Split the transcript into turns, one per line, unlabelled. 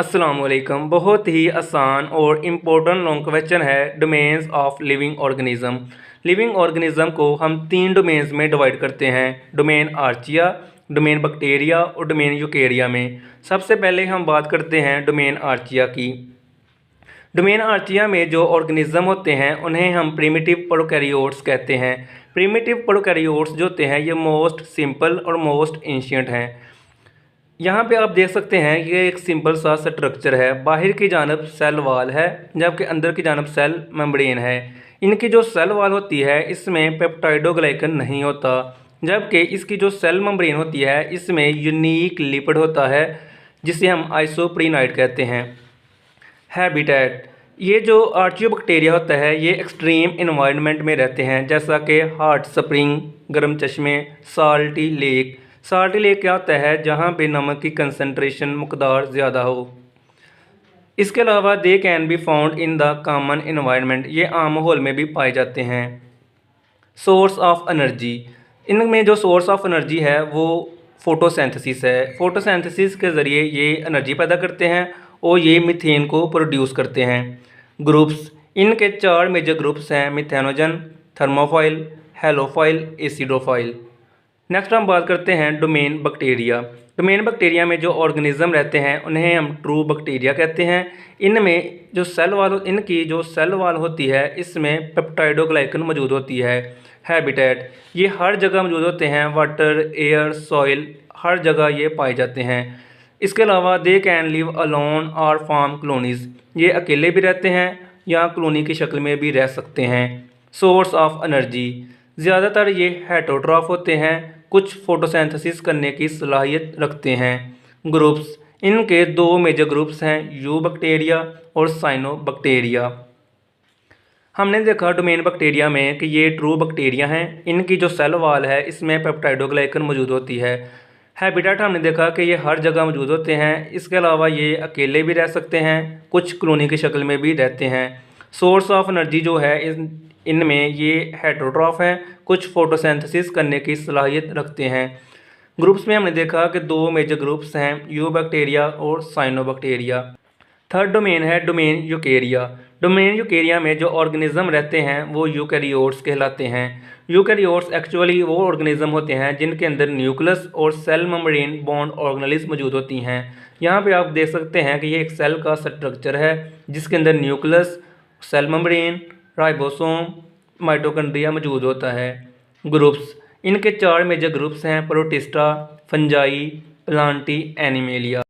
अस्सलामुअलैकुम। बहुत ही आसान और इम्पोर्टेंट लॉन्ग क्वेश्चन है domains of living organism. Living organism को हम तीन डोमेन्स में डिवाइड करते हैं, डोमेन आर्चिया, डोमेन बैक्टीरिया और डोमेन यूकेरिया में। सबसे पहले हम बात करते हैं डोमेन आर्चिया की। डोमेन आर्चिया में जो ऑर्गेनिज्म होते हैं उन्हें हम प्रिमिटिव प्रोकैरियोट्स कहते हैं। प्रिमिटिव प्रोकैरियोट्स जो होते हैं ये मोस्ट सिंपल और मोस्ट एंशियंट हैं। यहाँ पे आप देख सकते हैं ये एक सिंपल सा स्ट्रक्चर है। बाहर की जानब सेल वाल है जबकि अंदर की जानब सेल मेम्ब्रेन है। इनकी जो सेल वाल होती है इसमें पेप्टाइडोग्लाइकन नहीं होता, जबकि इसकी जो सेल मेम्ब्रेन होती है इसमें यूनिक लिपिड होता है जिसे हम आइसोप्रीनाइड कहते हैं। हैबिटेट, ये जो आर्चियोबैक्टीरिया होता है ये एक्सट्रीम इन्वायरमेंट में रहते हैं, जैसा कि हॉट स्प्रिंग, गर्म चश्मे, साल्टी लेक। साल्टी लेक क्या होता है? जहाँ पे नमक की कंसनट्रेशन मकदार ज़्यादा हो। इसके अलावा they can be found in the common environment, ये आम माहौल में भी पाए जाते हैं। सोर्स ऑफ एनर्जी, इनमें जो सोर्स ऑफ एनर्जी है वो फोटोसिंथेसिस है। फोटोसिंथेसिस के ज़रिए ये एनर्जी पैदा करते हैं और ये मीथेन को प्रोड्यूस करते हैं। ग्रुप्स, इनके चार मेजर ग्रुप्स हैं, methanogen, thermophile, halophile, acidophile. Next हम बात करते हैं डोमेन बैक्टीरिया। डोमेन बैक्टीरिया में जो ऑर्गेनिज्म रहते हैं उन्हें हम ट्रू बैक्टीरिया कहते हैं। इनमें जो इनकी जो सेल वाल होती है इसमें पेप्टाइडोग्लाइकन मौजूद होती है। हैबिटेट, ये हर जगह मौजूद होते हैं, वाटर, एयर, सॉइल, हर जगह ये पाए जाते हैं। इसके अलावा दे कैन लिव अलोन और फॉर्म कॉलोनीज, ये अकेले भी रहते हैं या कॉलोनी की शक्ल में भी रह सकते हैं। सोर्स ऑफ एनर्जी, ज़्यादातर ये हेटरोट्रॉफ होते हैं, कुछ फोटोसिंथेसिस करने की सलाहियत रखते हैं। ग्रुप्स, इनके दो मेजर ग्रुप्स हैं, यू बैक्टीरिया और साइनोबैक्टीरिया। हमने देखा डोमेन बैक्टीरिया में कि ये ट्रू बैक्टीरिया हैं, इनकी जो सेल वाल है इसमें पेप्टाइडोग्लाइकन मौजूद होती है। हैबिटेट, हमने देखा कि ये हर जगह मौजूद होते हैं, इसके अलावा ये अकेले भी रह सकते हैं, कुछ कॉलोनी की शक्ल में भी रहते हैं। सोर्स ऑफ एनर्जी जो है इनमें ये हेटरोट्रॉफ हैं, कुछ फोटोसिंथेसिस करने की सलाहियत रखते हैं। ग्रुप्स में हमने देखा कि दो मेजर ग्रुप्स हैं, यू बैक्टीरिया और साइनोबैक्टीरिया। थर्ड डोमेन है डोमेन यूकेरिया। डोमेन यूकेरिया में जो ऑर्गेनिज्म रहते हैं वो यूकैरियोट्स कहलाते हैं। यूकैरियोट्स एक्चुअली वो ऑर्गेनिज्म होते हैं जिनके अंदर न्यूक्लियस और सेल मेम्ब्रेन बॉन्ड ऑर्गेनेल्स मौजूद होती हैं। यहाँ पे आप देख सकते हैं कि ये एक सेल का स्ट्रक्चर है जिसके अंदर nucleus, cell membrane, ribosome, mitochondria मौजूद होता है। ग्रुप्स, इनके चार मेजर ग्रुप्स हैं, प्रोटिस्टा, फंजाई, प्लांटी, एनिमेलिया।